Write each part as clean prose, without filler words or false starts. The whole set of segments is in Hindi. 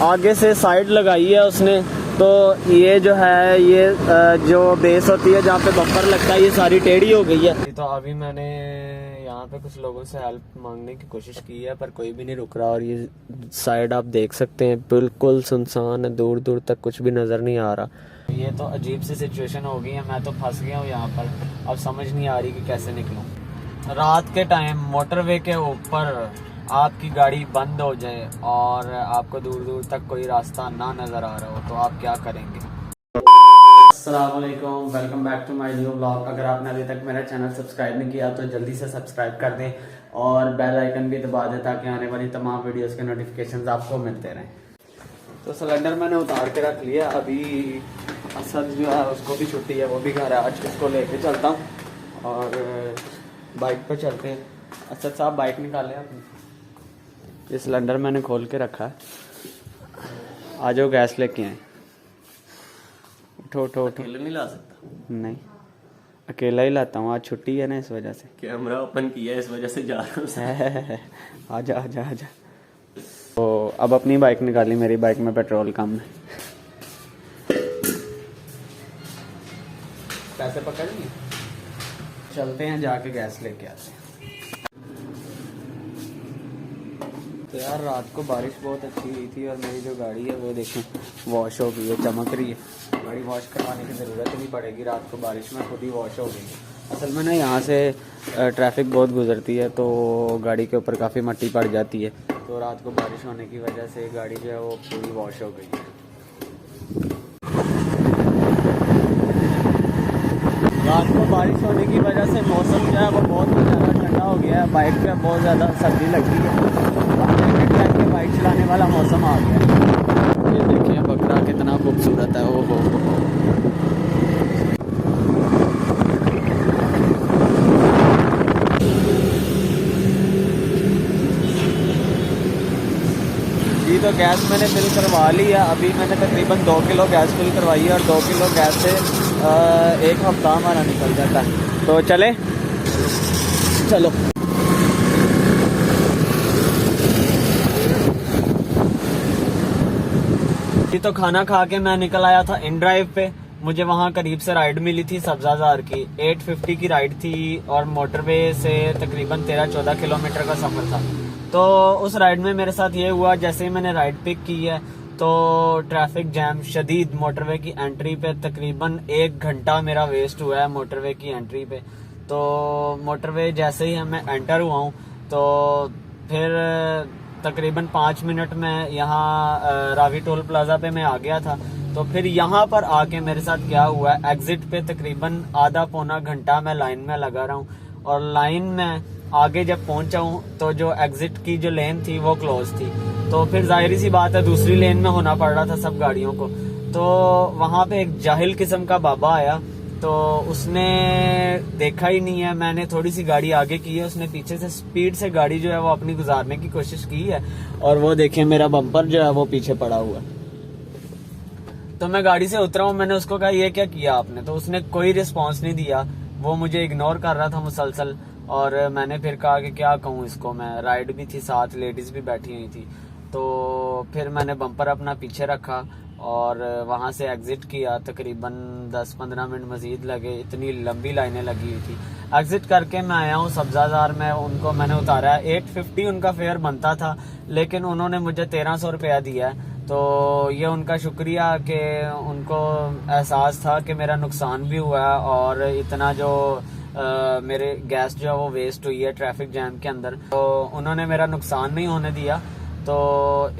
आगे से साइड लगाई है उसने, तो ये जो है ये जो बेस होती है जहाँ पे बम्पर लगता है ये सारी टेढ़ी हो गई है। तो अभी मैंने यहाँ पे कुछ लोगों से हेल्प मांगने की कोशिश की है पर कोई भी नहीं रुक रहा। और ये साइड आप देख सकते हैं बिल्कुल सुनसान है, दूर दूर तक कुछ भी नज़र नहीं आ रहा। ये तो अजीब सी सिचुएशन हो गई है, मैं तो फंस गया हूँ यहाँ पर। अब समझ नहीं आ रही कि कैसे निकलूँ। रात के टाइम मोटरवे के ऊपर आपकी गाड़ी बंद हो जाए और आपको दूर दूर तक कोई रास्ता ना नज़र आ रहा हो तो आप क्या करेंगे। अस्सलाम वालेकुम, welcome back to my new blog. अगर आपने अभी तक मेरा चैनल सब्सक्राइब नहीं किया तो जल्दी से सब्सक्राइब कर दें और बेल आइकन भी दबा दें ताकि आने वाली तमाम वीडियोस के नोटिफिकेशंस आपको मिलते रहें। तो सिलेंडर मैंने उतार के रख लिया। अभी असद जो है उसको भी छुट्टी है, वो भी घर है। आज उसको लेके चलता हूँ और बाइक पे चलते हैं। असद साहब बाइक निकालें अपनी। ये सिलेंडर मैंने खोल के रखा है, आ जाओ गैस लेके आए। उठो उठो उठो। अकेले नहीं ला सकता? नहीं अकेला ही लाता हूँ, आज छुट्टी है ना इस वजह से। कैमरा ओपन किया है इस वजह से जा रहा हूँ। आजा आजा आजा। तो अब अपनी बाइक निकाली, मेरी बाइक में पेट्रोल कम है। पैसे पकड़ लिए, चलते हैं जाके गैस लेके आते हैं। तो यार रात को बारिश बहुत अच्छी हुई थी और मेरी जो गाड़ी है वो देखें वॉश हो गई है, चमक रही है। गाड़ी वॉश करवाने की ज़रूरत ही नहीं पड़ेगी, रात को बारिश में खुद ही वॉश हो गई है। असल में ना यहाँ से ट्रैफिक बहुत गुजरती है तो गाड़ी के ऊपर काफ़ी मट्टी पड़ जाती है, तो रात को बारिश होने की वजह से गाड़ी जो है वो पूरी वॉश हो गई है। रात को बारिश होने की वजह से मौसम जो है वो बहुत ही ज़्यादा ठंडा हो गया है। बाइक पे बहुत ज़्यादा सर्दी लगी है, के बाइक चलाने वाला मौसम आ गया है। ये देखिए बकरा कितना खूबसूरत है। ओहो जी। तो गैस मैंने फिल करवा ली है। अभी मैंने तकरीबन 2 किलो गैस फिल करवाई है और 2 किलो गैस से एक हफ्ता हमारा निकल जाता है। तो चले चलो। तो खाना खा के मैं निकल आया था इन ड्राइव पे। मुझे वहाँ करीब से राइड मिली थी सब्जाजार की, 850 की राइड थी और मोटरवे से तकरीबन 13-14 किलोमीटर का सफ़र था। तो उस राइड में मेरे साथ ये हुआ, जैसे ही मैंने राइड पिक की है तो ट्रैफिक जैम शदीद मोटरवे की एंट्री पे तकरीबन 1 घंटा मेरा वेस्ट हुआ है मोटरवे की एंट्री पे। तो मोटरवे जैसे ही मैं एंटर हुआ हूँ तो फिर तकरीबन 5 मिनट में यहाँ रावी टोल प्लाजा पे मैं आ गया था। तो फिर यहाँ पर आके मेरे साथ क्या हुआ है, एग्जिट पे तकरीबन आधा पौना घंटा मैं लाइन में लगा रहा हूँ और लाइन में आगे जब पहुंचा हूँ तो जो एग्जिट की जो लेन थी वो क्लोज थी। तो फिर जाहिर सी बात है दूसरी लेन में होना पड़ रहा था सब गाड़ियों को। तो वहाँ पे एक जाहिल किस्म का बाबा आया, तो उसने देखा ही नहीं है। मैंने थोड़ी सी गाड़ी आगे की है, उसने पीछे से स्पीड से गाड़ी जो है वो अपनी गुजारने की कोशिश की है और वो देखिए मेरा बम्पर जो है वो पीछे पड़ा हुआ है। तो मैं गाड़ी से उतरा हूँ, मैंने उसको कहा ये क्या किया आपने, तो उसने कोई रिस्पांस नहीं दिया। वो मुझे इग्नोर कर रहा था मुसलसल और मैंने फिर कहा कि क्या कहूँ इसको, मैं राइड भी थी साथ, लेडीज भी बैठी हुई थी। तो फिर मैंने बम्पर अपना पीछे रखा और वहाँ से एग्जिट किया। तकरीबन 10-15 मिनट मजीद लगे, इतनी लंबी लाइनें लगी हुई थी। एग्जिट करके मैं आया हूँ सब्जाजार में, उनको मैंने उतारा है। 850 उनका फेयर बनता था लेकिन उन्होंने मुझे 1300 रुपया दिया है। तो ये उनका शुक्रिया कि उनको एहसास था कि मेरा नुकसान भी हुआ है और इतना जो मेरे गैस जो है वो वेस्ट हुई है ट्रैफिक जैम के अंदर, तो उन्होंने मेरा नुकसान नहीं होने दिया। तो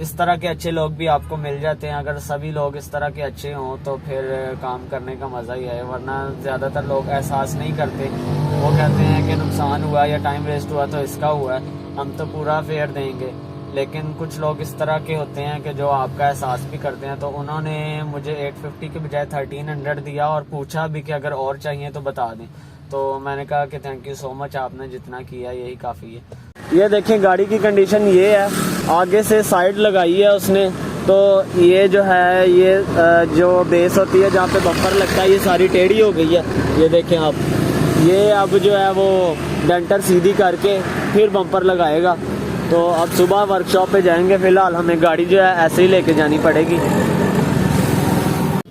इस तरह के अच्छे लोग भी आपको मिल जाते हैं। अगर सभी लोग इस तरह के अच्छे हों तो फिर काम करने का मज़ा ही है, वरना ज़्यादातर लोग एहसास नहीं करते। वो कहते हैं कि नुकसान हुआ या टाइम वेस्ट हुआ तो इसका हुआ है, हम तो पूरा फेयर देंगे। लेकिन कुछ लोग इस तरह के होते हैं कि जो आपका एहसास भी करते हैं। तो उन्होंने मुझे 850 के बजाय 1300 दिया और पूछा भी कि अगर और चाहिए तो बता दें। तो मैंने कहा कि थैंक यू सो मच, आपने जितना किया यही काफ़ी है। ये देखें गाड़ी की कंडीशन ये है, आगे से साइड लगाई है उसने, तो ये जो है ये जो बेस होती है जहाँ पे बम्पर लगता है ये सारी टेढ़ी हो गई है। ये देखें आप, ये अब जो है वो डेंटर सीधी करके फिर बम्पर लगाएगा। तो अब सुबह वर्कशॉप पे जाएंगे। फ़िलहाल हमें गाड़ी जो है ऐसे ही लेके जानी पड़ेगी।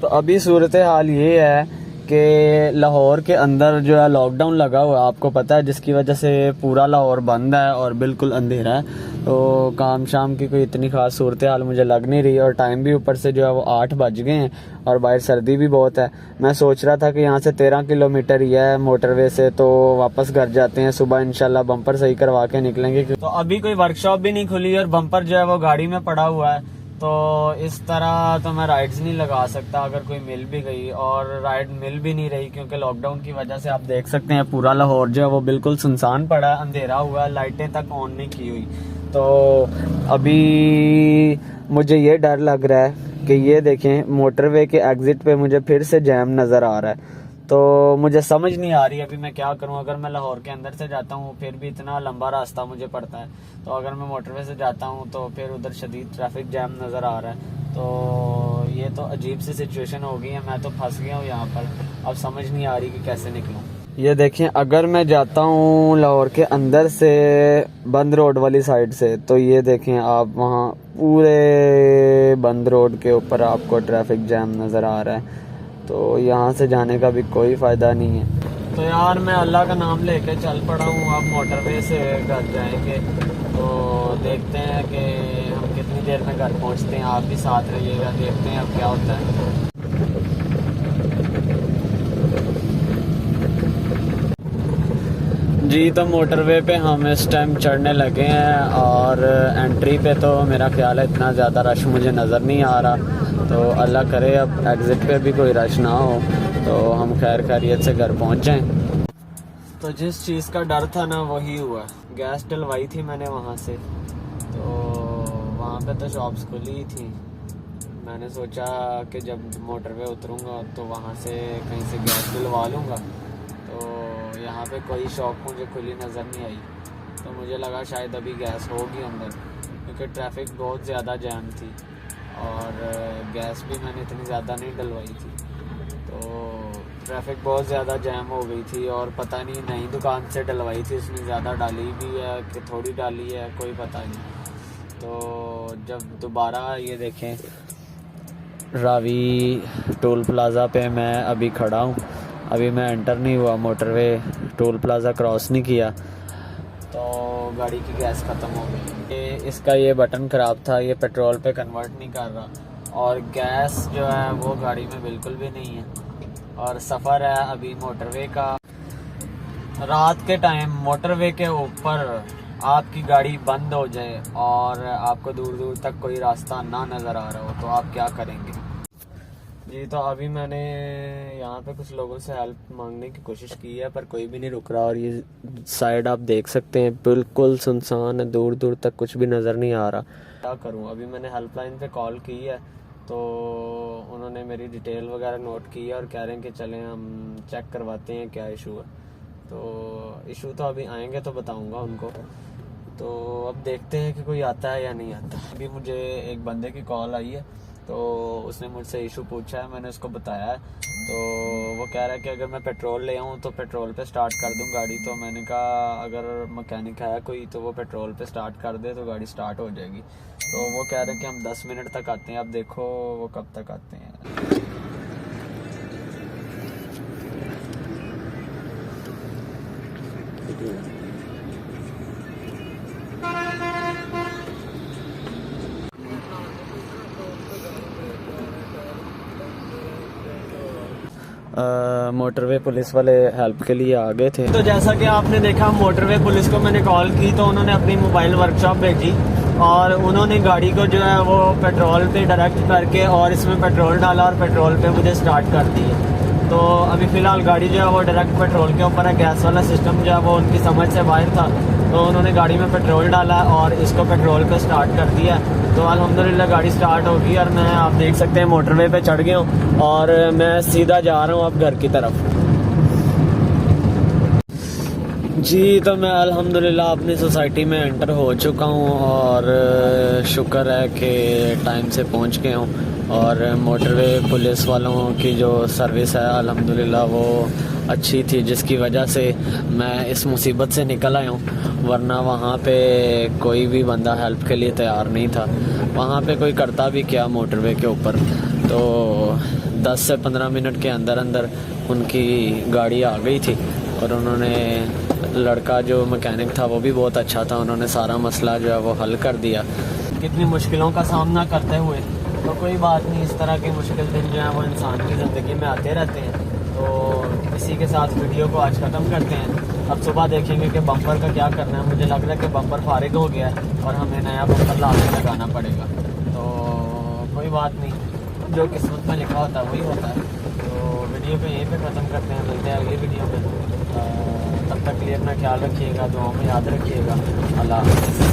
तो अभी सूरत हाल ये है कि लाहौर के अंदर जो है लॉकडाउन लगा हुआ है, आपको पता है, जिसकी वजह से पूरा लाहौर बंद है और बिल्कुल अंधेरा है। तो काम शाम की कोई इतनी ख़ास सूरत हाल मुझे लग नहीं रही, और टाइम भी ऊपर से जो है वो 8 बज गए हैं और बाहर सर्दी भी बहुत है। मैं सोच रहा था कि यहाँ से 13 किलोमीटर ही है मोटरवे से, तो वापस घर जाते हैं। सुबह इंशाल्लाह बम्पर सही करवा के निकलेंगे। तो अभी कोई वर्कशॉप भी नहीं खुली और बम्पर जो है वो गाड़ी में पड़ा हुआ है, तो इस तरह तो मैं राइड्स नहीं लगा सकता अगर कोई मिल भी गई, और राइड मिल भी नहीं रही क्योंकि लॉकडाउन की वजह से आप देख सकते हैं पूरा लाहौर जो है वो बिल्कुल सुनसान पड़ा है, अंधेरा हुआ है, लाइटें तक ऑन नहीं की हुई। तो अभी मुझे ये डर लग रहा है कि ये देखें मोटरवे के एग्जिट पे मुझे फिर से जैम नज़र आ रहा है। तो मुझे समझ नहीं आ रही अभी मैं क्या करूं। अगर मैं लाहौर के अंदर से जाता हूं फिर भी इतना लंबा रास्ता मुझे पड़ता है, तो अगर मैं मोटरवे से जाता हूं तो फिर उधर शदीद ट्रैफिक जैम नज़र आ रहा है। तो ये तो अजीब सी सिचुएशन हो गई है, मैं तो फंस गया हूँ यहाँ पर। अब समझ नहीं आ रही कि कैसे निकलूँ। ये देखें, अगर मैं जाता हूँ लाहौर के अंदर से बंद रोड वाली साइड से, तो ये देखें आप, वहाँ पूरे बंद रोड के ऊपर आपको ट्रैफिक जैम नज़र आ रहा है। तो यहाँ से जाने का भी कोई फ़ायदा नहीं है। तो यार मैं अल्लाह का नाम लेके चल पड़ा हूँ, अब मोटरवे से घर जाएंगे। तो देखते हैं कि हम कितनी देर में घर पहुँचते हैं। आप भी साथ रहिएगा, देखते हैं अब क्या होता है। जी, तो मोटरवे पे हम इस टाइम चढ़ने लगे हैं और एंट्री पे तो मेरा ख्याल है इतना ज़्यादा रश मुझे नज़र नहीं आ रहा। तो अल्लाह करे अब एग्ज़िट पे भी कोई रश ना हो तो हम खैर खैरियत से घर पहुंच जाएं। तो जिस चीज़ का डर था ना वही हुआ। गैस डलवाई थी मैंने वहाँ से, तो वहाँ पे तो शॉप्स खुली ही थी। मैंने सोचा कि जब मोटरवे उतरूँगा तो वहाँ से कहीं से गैस डलवा लूँगा। तो यहाँ पे कोई शॉप मुझे खुली नज़र नहीं आई, तो मुझे लगा शायद अभी गैस होगी अंदर, क्योंकि ट्रैफिक बहुत ज़्यादा जैम थी और गैस भी मैंने इतनी ज़्यादा नहीं डलवाई थी। तो ट्रैफिक बहुत ज़्यादा जैम हो गई थी और पता नहीं नई दुकान से डलवाई थी, उसने ज़्यादा डाली भी है कि थोड़ी डाली है कोई पता नहीं। तो जब दोबारा ये देखें, रावी टोल प्लाज़ा पे मैं अभी खड़ा हूँ, अभी मैं एंटर नहीं हुआ, मोटरवे टोल प्लाज़ा क्रॉस नहीं किया, तो गाड़ी की गैस ख़त्म हो गई। इसका ये बटन ख़राब था, ये पेट्रोल पे कन्वर्ट नहीं कर रहा, और गैस जो है वो गाड़ी में बिल्कुल भी नहीं है। और सफ़र है अभी मोटरवे का। रात के टाइम मोटरवे के ऊपर आपकी गाड़ी बंद हो जाए और आपको दूर दूर तक कोई रास्ता ना नज़र आ रहा हो तो आप क्या करेंगे? जी, तो अभी मैंने यहाँ पे कुछ लोगों से हेल्प मांगने की कोशिश की है पर कोई भी नहीं रुक रहा, और ये साइड आप देख सकते हैं बिल्कुल सुनसान है, दूर दूर तक कुछ भी नज़र नहीं आ रहा। क्या करूँ? अभी मैंने हेल्पलाइन पे कॉल की है, तो उन्होंने मेरी डिटेल वगैरह नोट की है और कह रहे हैं कि चलें हम चेक करवाते हैं क्या इशू है। तो इशू तो अभी आएंगे तो बताऊँगा उनको। तो अब देखते हैं कि कोई आता है या नहीं आता। अभी मुझे एक बंदे की कॉल आई है, तो उसने मुझसे इशू पूछा है, मैंने उसको बताया है। तो वो कह रहा है कि अगर मैं पेट्रोल ले आऊँ तो पेट्रोल पे स्टार्ट कर दूँ गाड़ी। तो मैंने कहा अगर मैकेनिक है कोई तो वो पेट्रोल पे स्टार्ट कर दे तो गाड़ी स्टार्ट हो जाएगी। तो वो कह रहे हैं कि हम 10 मिनट तक आते हैं, अब देखो वो कब तक आते हैं। मोटरवे पुलिस वाले हेल्प के लिए आ गए थे। तो जैसा कि आपने देखा, मोटरवे पुलिस को मैंने कॉल की तो उन्होंने अपनी मोबाइल वर्कशॉप भेजी और उन्होंने गाड़ी को जो है वो पेट्रोल पे डायरेक्ट करके और इसमें पेट्रोल डाला और पेट्रोल पे मुझे स्टार्ट कर दी है। तो अभी फ़िलहाल गाड़ी जो है वो डायरेक्ट पेट्रोल के ऊपर है। गैस वाला सिस्टम जो है वो उनकी समझ से बाहर था, तो उन्होंने गाड़ी में पेट्रोल डाला और इसको पेट्रोल पे स्टार्ट कर दिया। तो अल्हम्दुलिल्लाह गाड़ी स्टार्ट होगी और मैं, आप देख सकते हैं, मोटरवे पे चढ़ गया हूँ और मैं सीधा जा रहा हूँ अब घर की तरफ। जी, तो मैं अल्हम्दुलिल्लाह अपनी सोसाइटी में एंटर हो चुका हूँ और शुक्र है कि टाइम से पहुँच गया हूँ। और मोटरवे पुलिस वालों की जो सर्विस है अल्हम्दुलिल्लाह वो अच्छी थी जिसकी वजह से मैं इस मुसीबत से निकल आया हूँ, वरना वहाँ पे कोई भी बंदा हेल्प के लिए तैयार नहीं था। वहाँ पे कोई करता भी क्या मोटरवे के ऊपर। तो 10 से 15 मिनट के अंदर अंदर उनकी गाड़ी आ गई थी और उन्होंने, लड़का जो मैकेनिक था वो भी बहुत अच्छा था, उन्होंने सारा मसला जो है वो हल कर दिया। कितनी मुश्किलों का सामना करते हुए, तो कोई बात नहीं, इस तरह के मुश्किल दिन जो हैं वो इंसान की ज़िंदगी में आते रहते हैं। तो इसी के साथ वीडियो को आज ख़त्म करते हैं। अब सुबह देखेंगे कि बम्पर का क्या करना है। मुझे लग रहा है कि बम्पर फारिग हो गया है और हमें नया बम्पर ला के लगाना पड़ेगा। तो कोई बात नहीं, जो किस्मत में लिखा होता है वही होता है। तो वीडियो को यहीं पे ख़त्म करते हैं, मिलते हैं अगली वीडियो में। तब तक के लिए अपना ख्याल रखिएगा, दुआओं में याद रखिएगा। अल्लाह हाफ़िज़।